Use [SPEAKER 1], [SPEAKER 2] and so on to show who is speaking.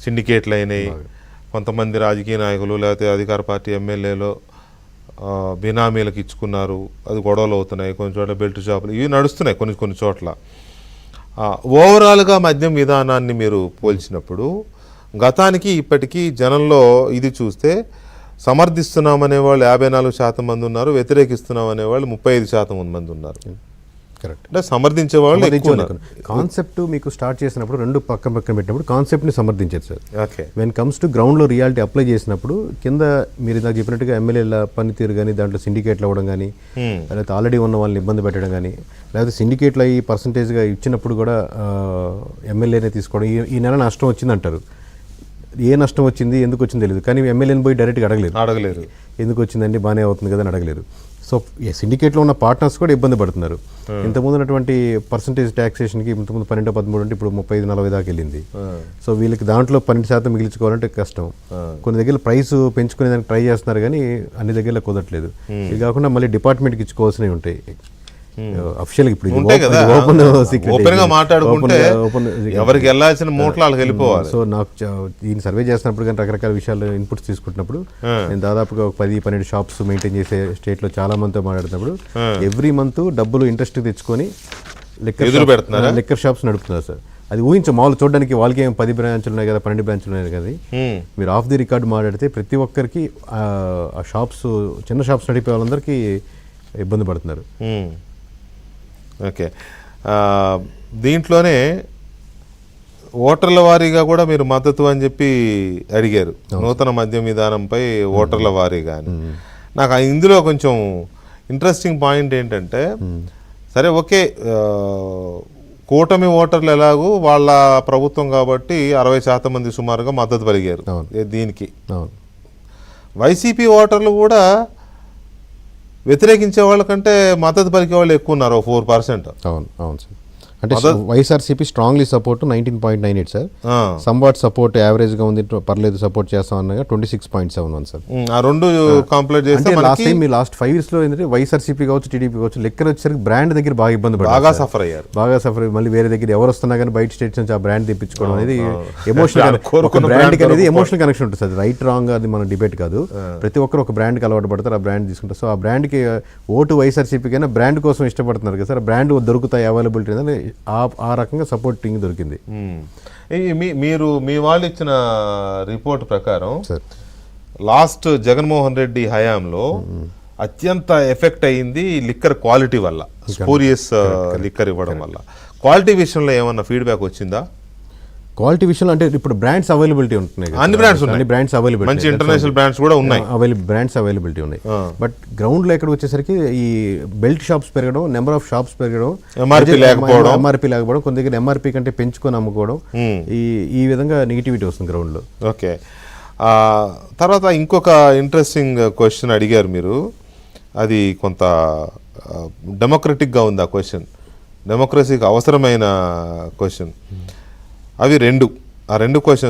[SPEAKER 1] సిండికేట్లు అయినాయి, కొంతమంది రాజకీయ నాయకులు లేకపోతే అధికార పార్టీ ఎమ్మెల్యేలు బినామీలకు ఇచ్చుకున్నారు, అది గొడవలు అవుతున్నాయి, కొన్ని చోట్ల బెల్ట్ షాపులు ఇవి నడుస్తున్నాయి కొన్ని చోట్ల. ఓవరాల్గా మద్యం విధానాన్ని మీరు పోల్చినప్పుడు గతానికి ఇప్పటికీ జనంలో ఇది చూస్తే సమర్థిస్తున్నామనే వాళ్ళు 54% మంది ఉన్నారు, వ్యతిరేకిస్తున్నాం అనేవాళ్ళు 35% మంది ఉన్నారు.
[SPEAKER 2] కరెక్ట్.
[SPEAKER 1] అంటే సమర్థించే వాళ్ళు
[SPEAKER 2] కాన్సెప్ట్ మీకు స్టార్ట్ చేసినప్పుడు రెండు పక్కన పెట్టినప్పుడు కాన్సెప్ట్ని సమర్థించారు sir.
[SPEAKER 1] Okay.
[SPEAKER 2] When comes to గ్రౌండ్లో రియాలిటీ అప్లై చేసినప్పుడు కింద మీరు ఇందాక చెప్పినట్టుగా ఎమ్మెల్యేల పనితీరు కానీ దాంట్లో సిండికేట్లు అవ్వడం కానీ లేకపోతే ఆల్రెడీ ఉన్న వాళ్ళని ఇబ్బంది పెట్టడం కానీ లేకపోతే సిండికేట్లు అయ్యి పర్సంటేజ్గా ఇచ్చినప్పుడు కూడా ఎమ్మెల్యేనే తీసుకోవడం, ఈ నెల నష్టం వచ్చింది అంటారు. ఏ నష్టం వచ్చింది ఎందుకు వచ్చింది తెలియదు, కానీ ఎమ్మెల్యేని పోయి డైరెక్ట్గా అడగలేరు ఎందుకు వచ్చిందండి బాగానే అవుతుంది కదా అని అడగలేరు. సో సిండికేట్లో ఉన్న పార్ట్నర్స్ కూడా ఇబ్బంది పడుతున్నారు. ఇంతకుముందు ఉన్నటువంటి పర్సంటేజ్ ట్యాక్సేషన్కి ఇంతకుముందు 12-13 అంటే ఇప్పుడు 35-40 దాకా వెళ్ళింది. సో వీళ్ళకి దాంట్లో 12% మిగిల్చుకోవాలంటే కష్టం. కొన్ని దగ్గర ప్రైస్ పెంచుకునే దానికి ట్రై చేస్తున్నారు కానీ అన్ని దగ్గర కుదరట్లేదు. ఇది కాకుండా మళ్ళీ డిపార్ట్మెంట్కి ఇచ్చుకోవాల్సినవి ఉంటాయి అఫిషియల్. ఇప్పుడు
[SPEAKER 1] ఓపెన్ గా మాట్లాడుకుంటే ఎవరికి వెళ్ళాల్సిన మూటలు వాళ్ళకి వెళ్ళిపోవాలి.
[SPEAKER 2] సో నాకు దీన్ని సర్వే చేస్తున్నప్పుడు కానీ రకరకాల విషయాలు ఇన్పుట్స్ తీసుకుంటున్నప్పుడు నేను దాదాపుగా ఒక 10-12 షాప్స్ మెయింటైన్ చేసే స్టేట్ లో చాలా మందితో మాట్లాడుతున్నప్పుడు ఎవ్రీ మంత్ డబ్బులు ఇంట్రెస్ట్ తెచ్చుకొని లిక్కర్ షాప్స్ నడుపుతున్నారు సార్. అది మామూలు చూడడానికి వాళ్ళకి ఏం 10 బ్రాంచ్లు ఉన్నాయి కదా, 12 బ్రాంచ్లు ఉన్నాయి కదా. మీరు ఆఫ్ ది రికార్డ్ మాట్లాడితే ప్రతి ఒక్కరికి ఆ షాప్స్ చిన్న షాప్స్ నడిపే వాళ్ళందరికీ ఇబ్బంది పడుతున్నారు.
[SPEAKER 1] ఓకే. దీంట్లోనే ఓటర్ల వారీగా కూడా మీరు మద్దతు అని చెప్పి అడిగారు, నూతన మద్యం విధానంపై ఓటర్ల వారీగా అని. నాకు ఇందులో కొంచెం ఇంట్రెస్టింగ్ పాయింట్ ఏంటంటే, సరే ఓకే కూటమి ఓటర్లు ఎలాగూ వాళ్ళ ప్రభుత్వం కాబట్టి 60% మంది సుమారుగా మద్దతు పలిగారు దీనికి. వైసీపీ ఓటర్లు కూడా వ్యతిరేకించే వాళ్ళకంటే మద్దతు పలికే వాళ్ళు ఎక్కువ ఉన్నారు, 4%.
[SPEAKER 2] అవును సార్. అంటే YSRCP strongly support 19.98 sir. Somewhat support average గా ఉంది, పర్లేదు సపోర్ట్ చేస్తాం అన్నగా 26.71 సార్.
[SPEAKER 1] ఆ రెండు కంప్లీట్ చేస్తే
[SPEAKER 2] లాస్ట్ 5 years లో ఏంటంటే వైఎస్ఆర్సీపీ కావచ్చు టీడీపీ కావచ్చు లెక్కర్ వచ్చేసరికి బ్రాండ్ దగ్గర బాగా ఇబ్బంది పడ్డారు, బాగా సఫర్ అయ్యారు. మళ్ళీ వేరే దగ్గర ఎవరు వస్తున్నా కానీ బయట స్టేట్స్ నుంచి ఆ బ్రాండ్ తెప్పించుకోవడం అనేది ఎమోషనల్ బ్రాండ్ అనేది ఎమోషనల్ కనెక్షన్ ఉంటుంది సార్. రైట్ రాంగ్ అది మన డిబేట్ కాదు. ప్రతి ఒక్కరు ఒక బ్రాండ్కి అలవాటు పడతారు, ఆ బ్రాండ్ తీసుకుంటారు. సో ఆ బ్రాండ్కి ఓటు వైఎస్ఆర్సీపీ కైనా బ్రాండ్ కోసం ఇష్టపడుతున్నారు కదా సార్. బ్రాండ్ దొరుకుతాయి, అవైలబిలిటీ అని ఆ రకంగా సపోర్టింగ్ దొరికింది.
[SPEAKER 1] మీరు మీ వాళ్ళు ఇచ్చిన రిపోర్ట్ ప్రకారం లాస్ట్ జగన్మోహన్ రెడ్డి హయాంలో అత్యంత ఎఫెక్ట్ అయ్యింది లిక్కర్ క్వాలిటీ వల్ల, స్పూరియస్ లిక్కర్ ఇవ్వడం వల్ల. క్వాలిటీ విషయంలో ఏమన్నా ఫీడ్బ్యాక్ వచ్చిందా?
[SPEAKER 2] క్వాలిటీ విషయంలో అంటే ఇప్పుడు బ్రాండ్స్ అవైలబిలిటీ ఉంటున్నాయి,
[SPEAKER 1] అన్ని బ్రాండ్స్
[SPEAKER 2] అవైలబిలిటీ,
[SPEAKER 1] మంచి ఇంటర్నేషనల్ బ్రాండ్స్ కూడా ఉన్నాయి,
[SPEAKER 2] బ్రాండ్స్ అవైలబిలిటీ ఉన్నాయి. బట్ గ్రౌండ్ లో ఎక్కడ వచ్చేసరికి ఈ బెల్ట్ షాప్స్ పెరగడం, నెంబర్ ఆఫ్ షాప్స్ పెరగడం, ఎంఆర్పీ లేకపోవడం, కొన్ని దగ్గర ఎంఆర్పీ కంటే పెంచుకొని అమ్ముకోవడం, ఈ విధంగా నెగిటివిటీ వస్తుంది గ్రౌండ్ లో.
[SPEAKER 1] ఓకే. తర్వాత ఇంకొక ఇంట్రెస్టింగ్ క్వశ్చన్ అడిగారు మీరు, అది కొంత డెమోక్రటిక్ గా ఉంది ఆ క్వశ్చన్, డెమోక్రసీకి అవసరమైన క్వశ్చన్. అవి రెండు క్వశ్చన్స్